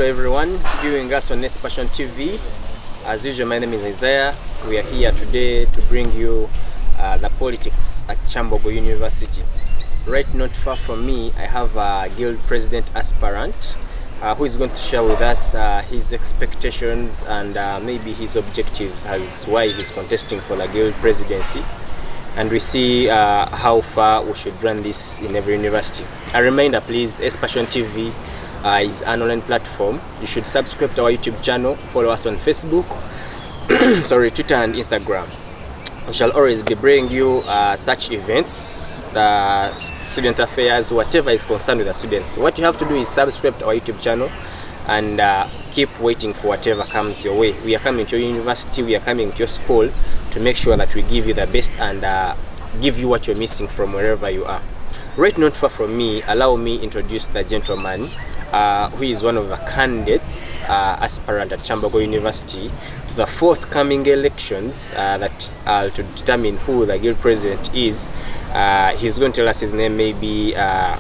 everyone viewing us on ASPIRANT TV. As usual, my name is Isaiah. We are here today to bring you the politics at Ssekanjako University. Right not far from me, I have a guild president aspirant who is going to share with us his expectations and maybe his objectives as why he's contesting for the guild presidency. And we see how far we should run this in every university. A reminder, please, ASPIRANT TV is an online platform. You should subscribe to our YouTube channel, follow us on Facebook, Twitter and Instagram. We shall always be bringing you such events, the student affairs, whatever is concerned with the students. What you have to do is subscribe to our YouTube channel and keep waiting for whatever comes your way. We are coming to your university, we are coming to your school to make sure that we give you the best and give you what you're missing from wherever you are. Right not far from me, allow me introduce the gentleman who is one of the candidates, aspirant at Ssekanjako University to the forthcoming elections that are to determine who the guild president is. He's going to tell us his name, maybe and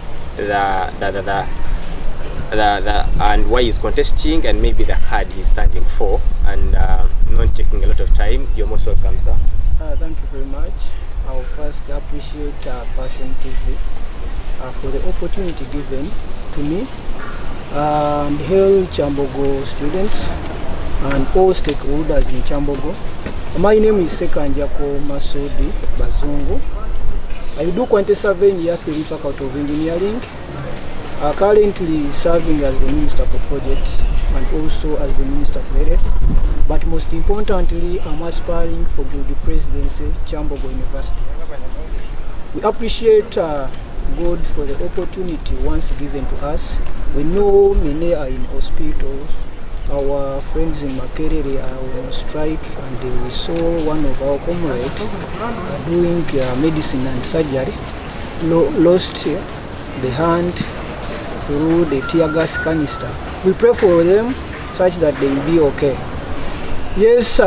why he's contesting, and maybe the card he's standing for. And not taking a lot of time, you're most welcome, sir. Thank you very much. I'll first appreciate ASPIRANT TV for the opportunity given to me and hail Ssekanjako students and all stakeholders in Ssekanjako. My name is Ssekanjako Masudi Bazungu. I do 27 years in the Faculty of Engineering, currently serving as the Minister for Projects and also as the Minister for Health. But most importantly, I'm aspiring for Guild Presidency, Ssekanjako University. We appreciate God for the opportunity once given to us. We know many are in hospitals. Our friends in Makerere are on strike, and we saw one of our comrades doing medicine and surgery, lost the hand through the tear gas canister. We pray for them such that they will be okay. Yes,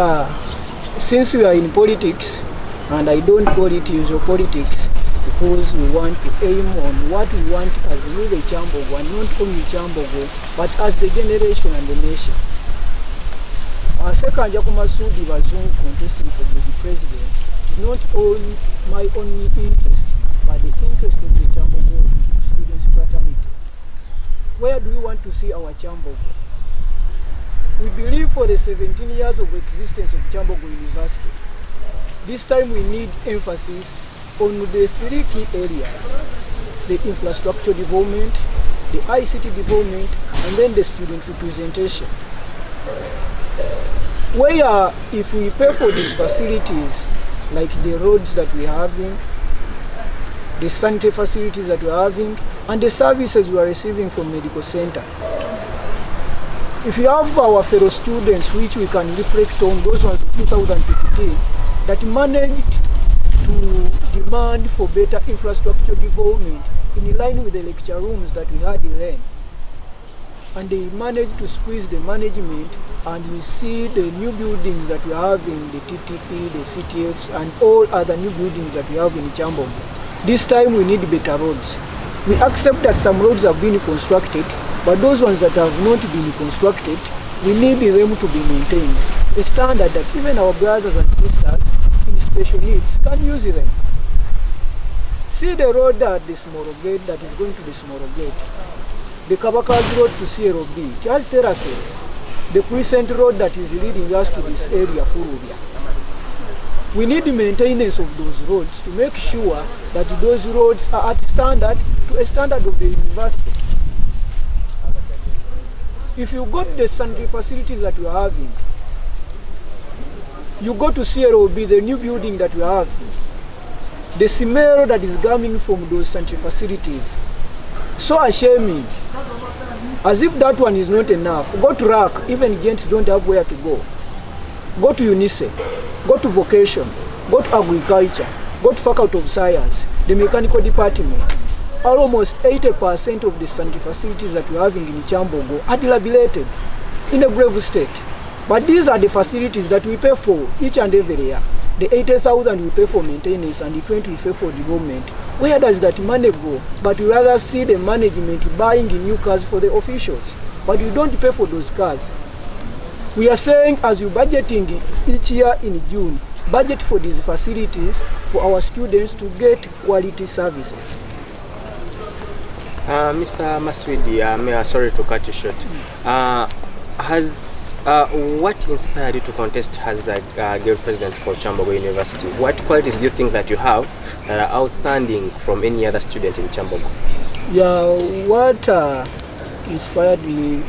since we are in politics, and I don't call it usual politics, because we want to aim on what we want as we the Ssekanjako, and not only Ssekanjako, but as the generation and the nation. Ssekanjako Masudi Bazungu contesting for the president is not only my only interest, but the interest of the Ssekanjako students fraternity. Where do we want to see our Ssekanjako? We believe for the 17 years of existence of Ssekanjako University, this time we need emphasis on the three key areas: the infrastructure development, the ICT development, and then the student representation. Where if we pay for these facilities, like the roads that we are having, the sanitary facilities that we are having, and the services we are receiving from medical center, if we have our fellow students, which we can reflect on those ones of 2015, that managed to demand for better infrastructure development in line with the lecture rooms that we had in Ren. And they managed to squeeze the management, and we see the new buildings that we have in the TTP, the CTFs, and all other new buildings that we have in Ssekanjako. This time we need better roads. We accept that some roads have been constructed, but those ones that have not been constructed, we need them to be maintained. A standard that even our brothers and sisters in special needs can use them. See the road at the Smoro Gate that is going to the Smoro Gate. The Kabaka's road to CROB, it has terraces. The Crescent road that is leading us to this area, Kurubia. We need the maintenance of those roads to make sure that those roads are at standard to a standard of the university. If you got the sanitary facilities that we are having, you go to CROB, the new building that we have, the smell that is coming from those sanitary facilities, so ashamed. As if that one is not enough. Go to RAC, even gents don't have where to go. Go to UNICE, go to vocation, go to agriculture, go to faculty of science, the mechanical department. Almost 80% of the sanitary facilities that we are having in Ssekanjako are dilapidated, in a grave state. But these are the facilities that we pay for each and every year. The 80,000 we pay for maintenance and the 20 we pay for development. Where does that money go? But we rather see the management buying new cars for the officials. but you don't pay for those cars. We are saying, as you're budgeting each year in June, budget for these facilities for our students to get quality services. Mr. Maswidi, sorry to cut you short. What inspired you to contest as the girl president for Kyambogo University? What qualities do you think that you have that are outstanding from any other student in Kyambogo? Yeah, what inspired me,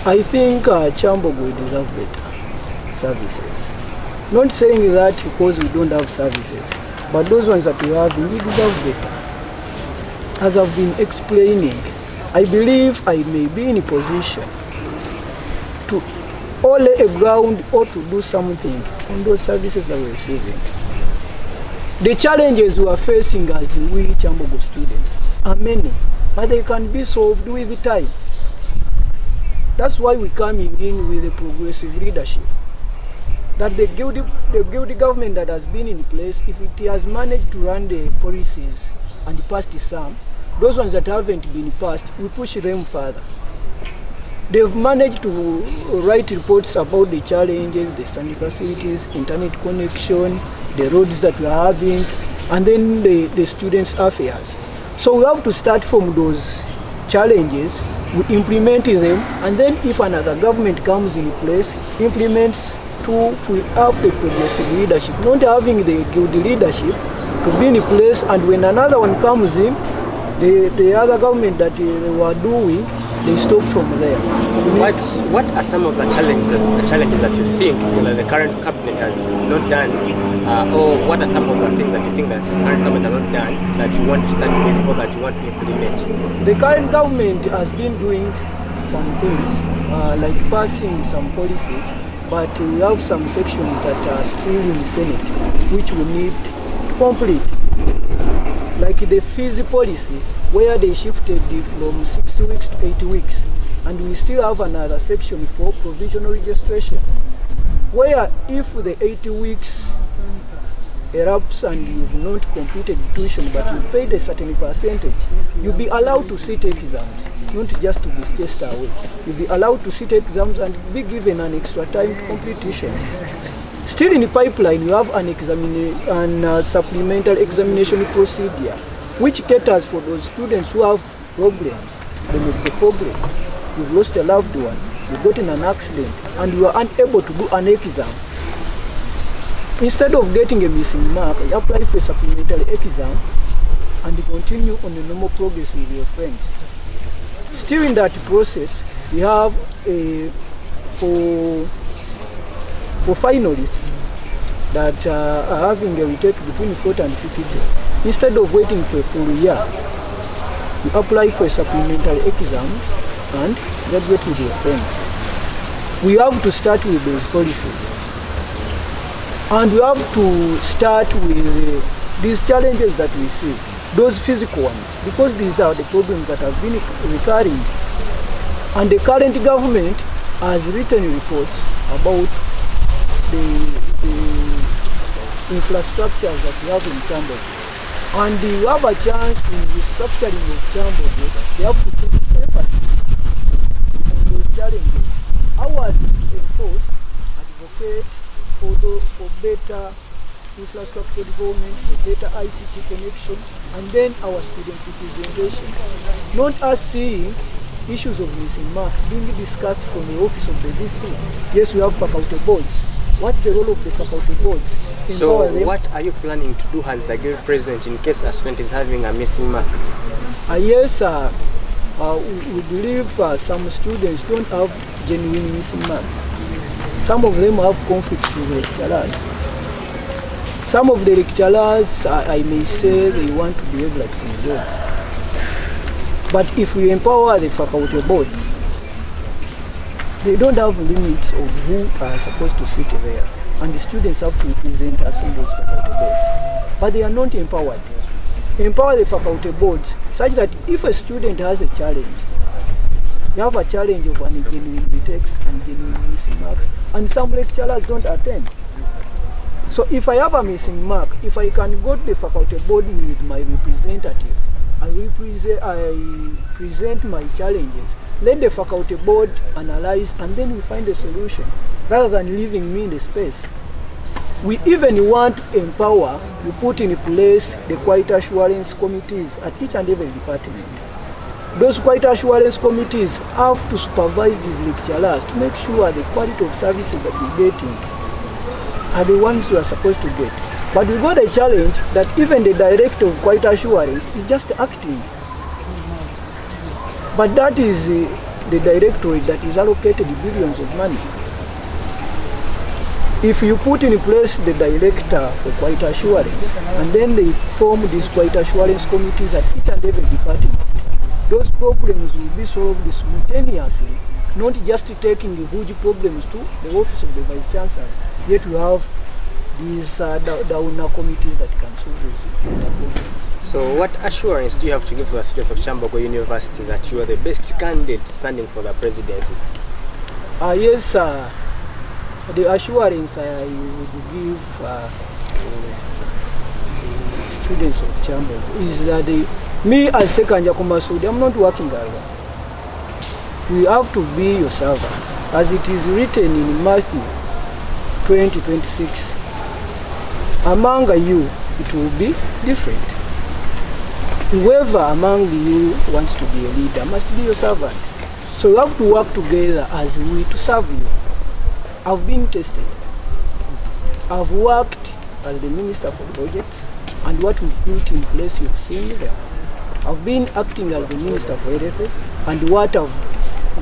I think Kyambogo deserves better services. Not saying that because we don't have services, but those ones that we have, we deserve better. As I've been explaining, I believe I may be in a position to or lay a ground or to do something on those services that we're receiving. The challenges we are facing as we Kyambogo students are many, but they can be solved with time. That's why we're coming in with a progressive leadership. That the guilty government that has been in place, if it has managed to run the policies and passed some, those ones that haven't been passed, we push them further. They've managed to write reports about the challenges, the sanitary facilities, internet connection, the roads that we are having, and then the students' affairs. So we have to start from those challenges, we implement them, and then if another government comes in place, implements to we have the progressive leadership, not having the guilty leadership to be in place, and when another one comes in, the other government that they were doing, they stop from there. What are some of the challenges that you think the current cabinet has not done, or what are some of the things that you think that the current government has not done that you want to start with or that you want to implement? The current government has been doing some things, like passing some policies, but we have some sections that are still in the Senate, which we need to complete. Like the fees policy, where they shifted from 6 weeks to 8 weeks. And we still have another section for provisional registration, where if the 8 weeks erupts and you've not completed tuition but you paid a certain percentage, you'll be allowed to sit exams, not just to be chased away. You'll be allowed to sit exams and be given an extra time to complete tuition. Still in the pipeline, you have an supplemental examination procedure, which caters for those students who have problems. They make the problem. You've lost a loved one, you got in an accident, and you are unable to do an exam. Instead of getting a missing mark, you apply for a supplementary exam and continue on the normal progress with your friends. Still in that process, we have for finalists that are having a retake between 40 and 50 days. Instead of waiting for a full year, you apply for a supplementary exam and graduate with your friends. We have to start with those policies. And we have to start with these challenges that we see, those physical ones, because these are the problems that have been recurring. And the current government has written reports about the infrastructures that we have in Kyambogo. And you have a chance in restructuring of Kyambogo, they have to put emphasis on those challenges. Ours is to enforce, advocate for better infrastructure development, for better ICT connection, and then our student representation. Not us seeing issues of missing marks being discussed from the office of the VC. Yes, we have faculty boards. What's the role of the faculty boards? So what are you planning to do as the girl president in case a student is having a missing mark? Yes, we believe some students don't have genuine missing marks. Some of them have conflicts with the lecturers. Some of the lecturers, I may say, they want to behave like some adults. But if we empower the faculty boards, they don't have limits of who are supposed to sit there. And the students have to represent us on those faculty boards. But they are not empowered. Empower the faculty boards such that if a student has a challenge, you have a challenge of an genuine retakes and genuine missing marks, and some lecturers don't attend. So if I have a missing mark, if I can go to the faculty board with my representative, I present my challenges, Let the faculty board analyze, and then we find a solution, rather than leaving me in the space. We even want to empower, we put in place the quality assurance committees at each and every department. Those quality assurance committees have to supervise these lecturers to make sure the quality of services that we're getting are the ones we are supposed to get. But we got a challenge that even the director of quality assurance is just acting. But that is the directorate that is allocated billions of money. If you put in place the director for quality assurance, and then they form these quality assurance committees at each and every department, those problems will be solved simultaneously, not just taking the huge problems to the office of the Vice Chancellor. Yet we have these down committees that can solve those problems. So what assurance do you have to give to the students of Ssekanjako University that you are the best candidate standing for the presidency? Yes, the assurance I would give to students of Ssekanjako is that me as Ssekanjako Masudi, I'm not working alone. We have to be your servants. As it is written in Matthew 20:26, among you it will be different. Whoever among you wants to be a leader must be your servant. So you have to work together as we to serve you. I've been tested. I've worked as the Minister for Budgets, and what we've put in place you've seen there. I've been acting as the Minister for LFA, and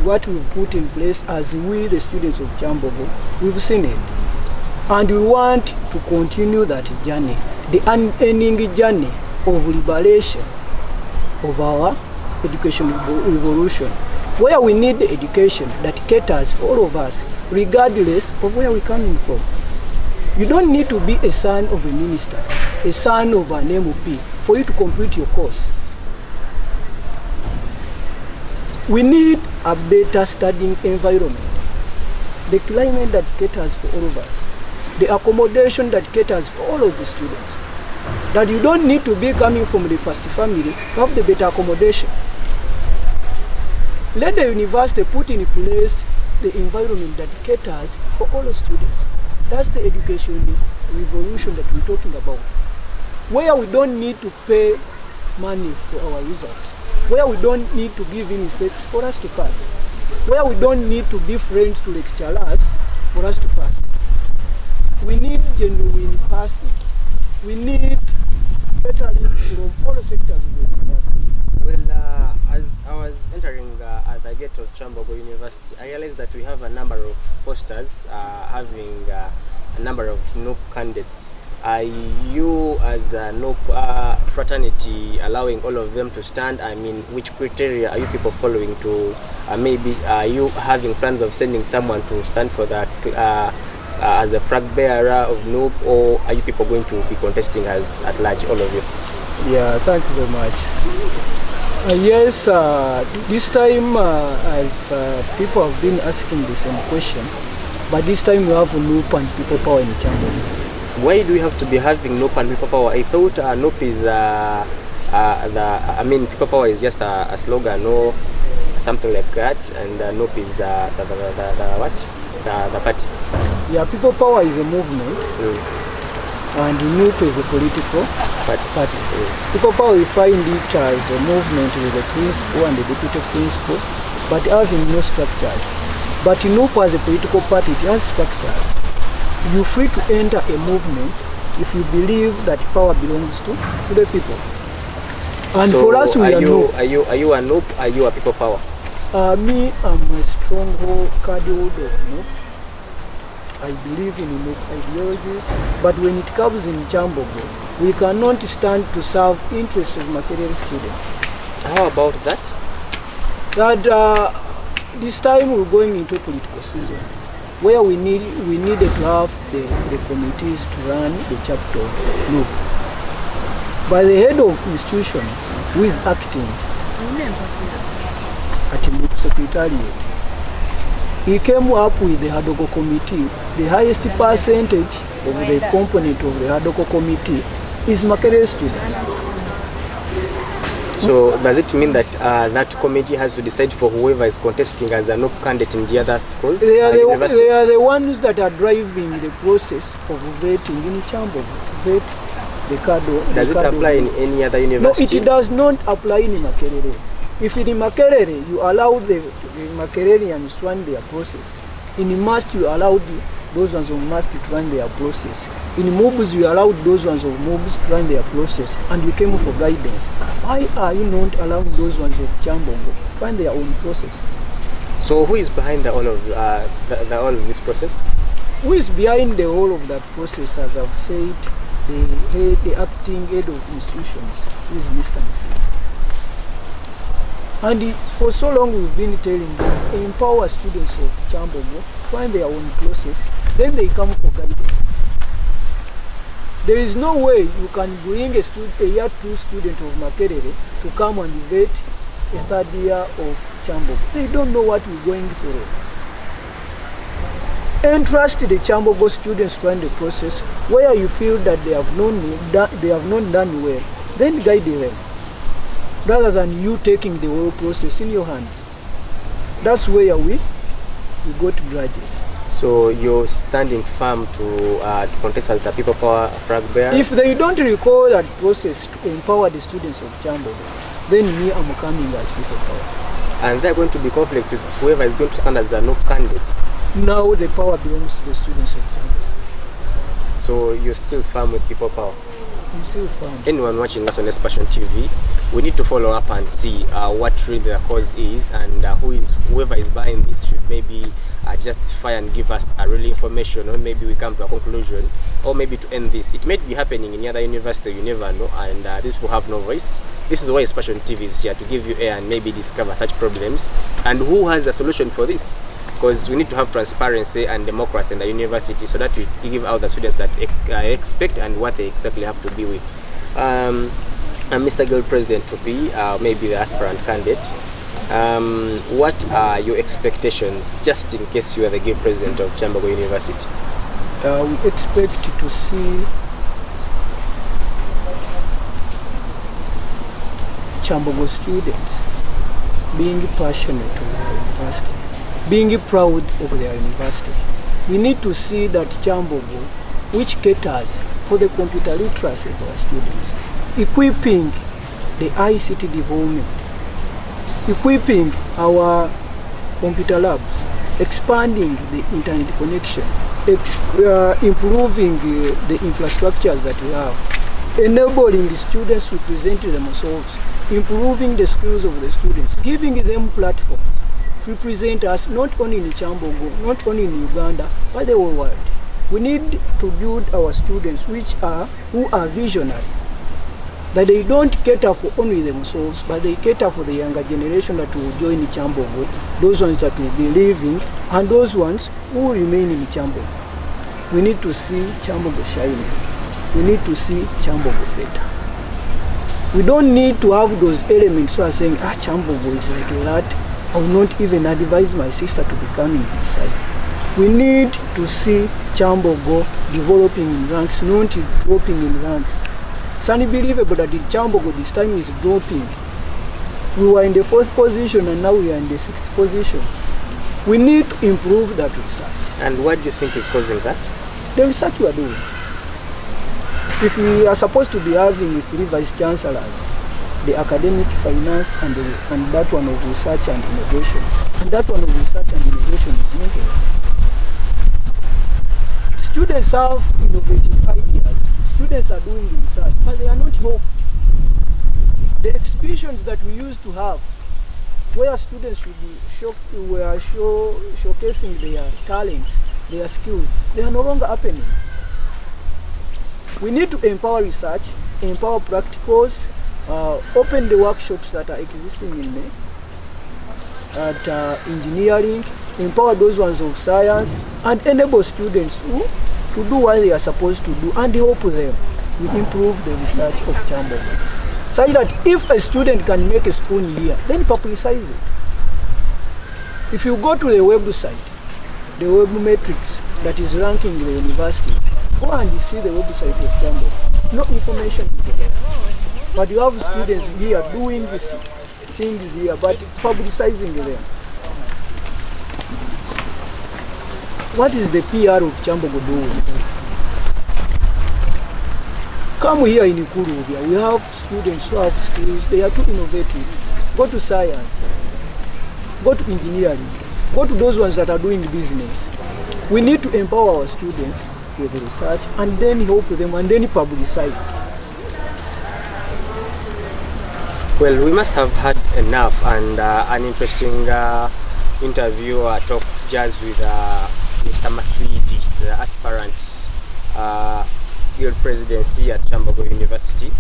what we've put in place as we, the students of Ssekanjako, we've seen it. And we want to continue that journey, the unending journey of liberation of our education revolution, where we need the education that caters for all of us, regardless of where we're coming from. You don't need to be a son of a minister, a son of an MOP, for you to complete your course. We need a better studying environment, the climate that caters for all of us, the accommodation that caters for all of the students. That you don't need to be coming from the first family to have the better accommodation. Let the university put in place the environment that caters for all students. That's the education revolution that we're talking about. Where we don't need to pay money for our results. Where we don't need to give insects for us to pass. Where we don't need to be friends to lecturers for us to pass. We need genuine passing. We need catering from all sectors of the university. Well, as I was entering at the gate of Ssekanjako University, I realized that we have a number of posters having a number of NOOP candidates. Are you as a NOOP fraternity allowing all of them to stand? I mean, which criteria are you people following to maybe are you having plans of sending someone to stand for that as a flag bearer of NOOP, or are you people going to be contesting as at large, all of you? Yeah, thank you very much. Yes, this time as people have been asking the same question, but this time we have NOOP and people power in Ssekanjako. Why do we have to be having NOOP and people power? I thought NOOP is people power is just a slogan or something like that, and NOOP is the party. Yeah, people power is a movement, and NOOP is a political party. People power, we find it as a movement with a principal and a deputy principal, but having no structures. But NOOP as a political party, it has structures. You're free to enter a movement if you believe that power belongs to the people. And so for us, we are NOOP. Are you a NOOP? Are you a people power? Me, I'm a stronghold cardioid of NOOP. I believe in NOOP ideologies, but when it comes in Ssekanjako, we cannot stand to serve interests of material students. How about that? That this time we're going into political season, where we needed to have the committees to run the chapter of NOOP. By the head of institutions, who is acting at the NOOP Secretariat, he came up with the Hadoko Committee. The highest percentage of the component of the Hadoko Committee is Makerere students. So does it mean that that committee has to decide for whoever is contesting as a no candidate in the other schools? They are the ones that are driving the process of vetting in Chambogo. Vet the Kado. Does it apply in any other university? No, it does not apply in Makerere. If in Makerere you allow the Makererians to run their process, in Must you allow those ones of Must to run their process. In Mobs you allowed those ones of Mobs to run their process, and you came for guidance. Why are you not allowing those ones of Chambogo to run their own process? So who is behind all of this process? Who is behind the whole of that process? As I've said, the acting head of institutions, who is Mr. Misi. And for so long we've been telling them, empower students of Chambogo, find their own process, then they come for guidance. There is no way you can bring a year 2 student of Makerere to come and vet a third year of Chambogo. They don't know what we're going through. Entrust the Chambogo students to run the process where you feel that they have not done well, then guide them, rather than you taking the whole process in your hands. That's where we got graduates. So you're standing firm to contest as the people power flag bearer? If they don't recall that process to empower the students of Chambogo, then me, I'm coming as people power. And there are going to be conflicts with whoever is going to stand as the no candidate? Now the power belongs to the students of Chambogo. So you're still firm with people power? I'm still firm. Anyone watching us on ASPIRANT TV, we need to follow up and see what really the cause is, and whoever is buying this should maybe justify and give us real information, or maybe we come to a conclusion, or maybe to end this. It may be happening in other university, you never know, and these people have no voice. This is why ASPIRANT TV is here, to give you air and maybe discover such problems, and who has the solution for this. Because we need to have transparency and democracy in the university, so that we give out the students that expect and what they exactly have to be with. Mr. Guild President to be maybe the aspirant candidate. What are your expectations, just in case you are the Guild President of Chambogo University? We expect to see Chambogo students being passionate about their university, being proud of their university. We need to see that Chambogo, which caters for the computer literacy of our students, equipping the ICT development, equipping our computer labs, expanding the internet connection, improving the infrastructures that we have, enabling the students to present themselves, improving the skills of the students, giving them platforms to represent us not only in Chambogo, not only in Uganda, but the whole world. We need to build our students who are visionary, that they don't cater for only themselves, but they cater for the younger generation that will join Chambogo, those ones that will be leaving, and those ones who will remain in Chambogo. We need to see Chambogo shining. We need to see Chambogo better. We don't need to have those elements who are saying, Chambogo is like that. I will not even advise my sister to be coming inside. We need to see Chambogo developing in ranks, not dropping in ranks. It's unbelievable that in Chambogo this time is dropping. We were in the 4th position and now we are in the 6th position. We need to improve that research. And what do you think is causing that? The research we are doing. If we are supposed to be having 3 vice chancellors, the academic, finance, and that one of research and innovation. And that one of research and innovation is mental. Students have innovative ideas. Students are doing research, but they are not helped. The exhibitions that we used to have, where students should be showcasing their talents, their skills, they are no longer happening. We need to empower research, empower practicals, open the workshops that are existing in engineering, empower those ones of science, and enable students to do what they are supposed to do, and help them to improve the research of Chambogo. So that if a student can make a spoon here, then publicize it. If you go to the website, the web metrics that is ranking the universities, go and you see the website of Chambogo. No information is there. But you have students here doing these things here, but publicizing them. What is the PR of Kyambogo doing? Come here in Ikurubia, we have students who have skills, they are too innovative. Go to science, go to engineering, go to those ones that are doing business. We need to empower our students with research and then help them and then publicize. Well, we must have had enough, and an interesting interview talk just with Mr. Maswidi, the aspirant field presidency at Kyambogo University.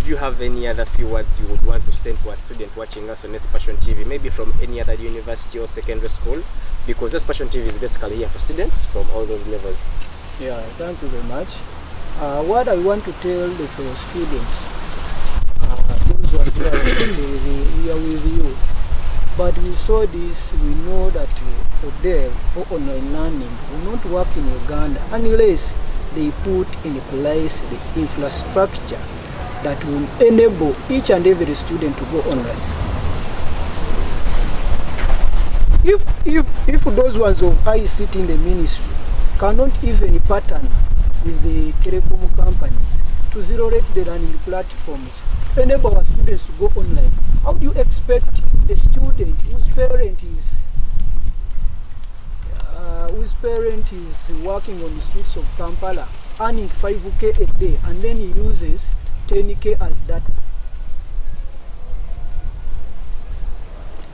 Do you have any other few words you would want to send to a student watching us on Aspirant TV, maybe from any other university or secondary school? Because Aspirant TV is basically here for students from all those levels. Yeah, thank you very much. What I want to tell the fellow students, those who are here with you, but we saw this, we know that ODEL or online learning will not work in Uganda unless they put in place the infrastructure that will enable each and every student to go online. If those ones of ICT in the ministry cannot even partner with the telecom companies to zero-rate the learning platforms, enable our students to go online, how do you expect a student whose parent is working on the streets of Kampala, earning 5k a day, and then he uses 10k as data?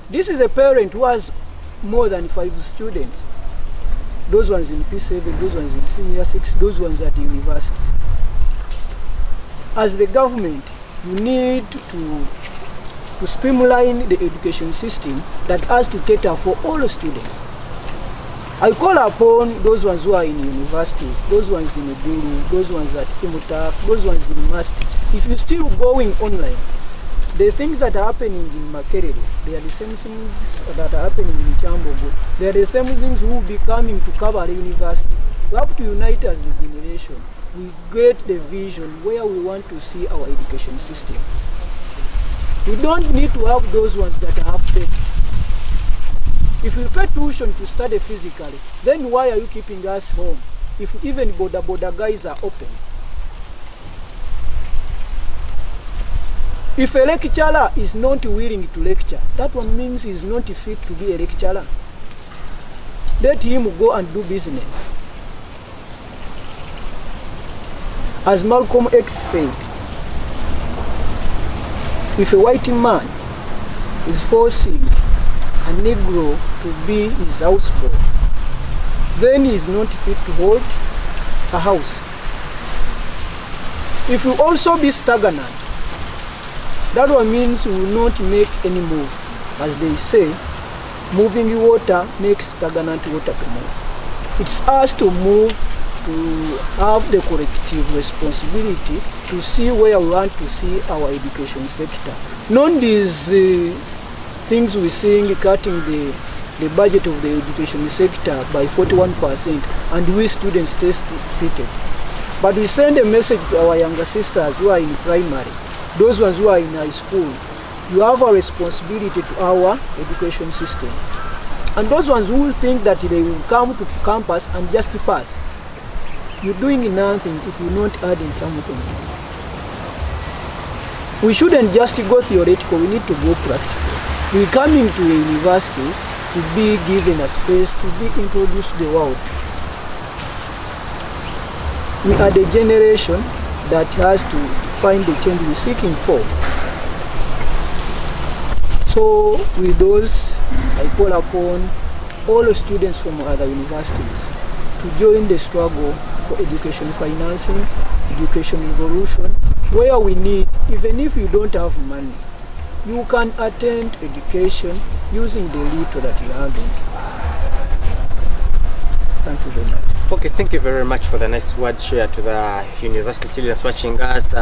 This is a parent who has more than 5 students. Those ones in P7, those ones in senior 6, those ones at university. As the government, you need to streamline the education system that has to cater for all the students. I call upon those ones who are in universities, those ones in Guru, those ones at Imutak, those ones in Masti. If you're still going online, the things that are happening in Makerere, they are the same things that are happening in Kyambogo. They are the same things who will be coming to cover the university. We have to unite as the generation. We get the vision where we want to see our education system. We don't need to have those ones that are half-baked. If you pay tuition to study physically, then why are you keeping us home if even border guys are open? If a lecturer is not willing to lecture, that one means he is not fit to be a lecturer. Let him go and do business. As Malcolm X said, if a white man is forcing a Negro to be his houseboy, then he is not fit to hold a house. If you also be stagnant, that one means we will not make any move. As they say, moving water makes stagnant water to move. It's us to move, to have the collective responsibility to see where we want to see our education sector. Not these things we're seeing cutting the budget of the education sector by 41% and we students stay seated. But we send a message to our younger sisters who are in primary, those ones who are in high school. You have a responsibility to our education system. And those ones who think that they will come to campus and just pass, you're doing nothing if you're not adding something. We shouldn't just go theoretical, we need to go practical. We're coming to the universities to be given a space to be introduced to the world. We are the generation that has to find the change we're seeking for. So with those, I call upon all the students from other universities to join the struggle for education financing, education evolution, where we need, even if you don't have money, you can attend education using the little that you are having. Thank you very much. Okay, thank you very much for the nice word share to the university students watching us,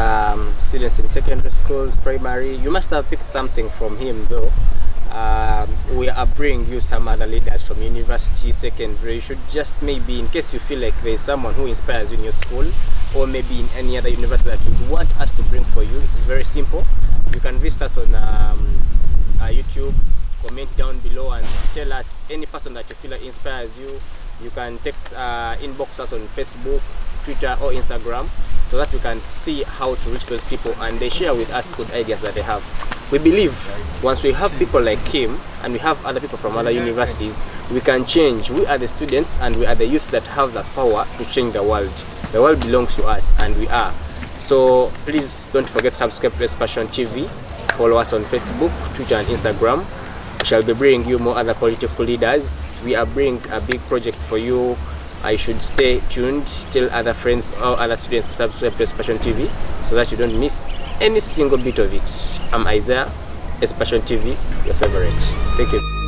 students in secondary schools, primary. You must have picked something from him though. we are bringing you some other leaders from university, secondary. You should just maybe, in case you feel like there's someone who inspires you in your school, or maybe in any other university that you want us to bring for you, it is very simple. You can visit us on YouTube, comment down below and tell us any person that you feel like inspires you. You can text, inbox us on Facebook, Twitter or Instagram, so that you can see how to reach those people and they share with us good ideas that they have. We believe once we have people like him and we have other people from other universities, we can change. We are the students and we are the youth that have the power to change the world. The world belongs to us and we are. So please don't forget to subscribe to Aspirant TV. Follow us on Facebook, Twitter and Instagram. We shall be bringing you more other political leaders. We are bringing a big project for you. I should stay tuned. Tell other friends or other students to subscribe to Aspirant TV so that you don't miss any single bit of it. I'm Isaiah, Aspirant TV, your favorite. Thank you.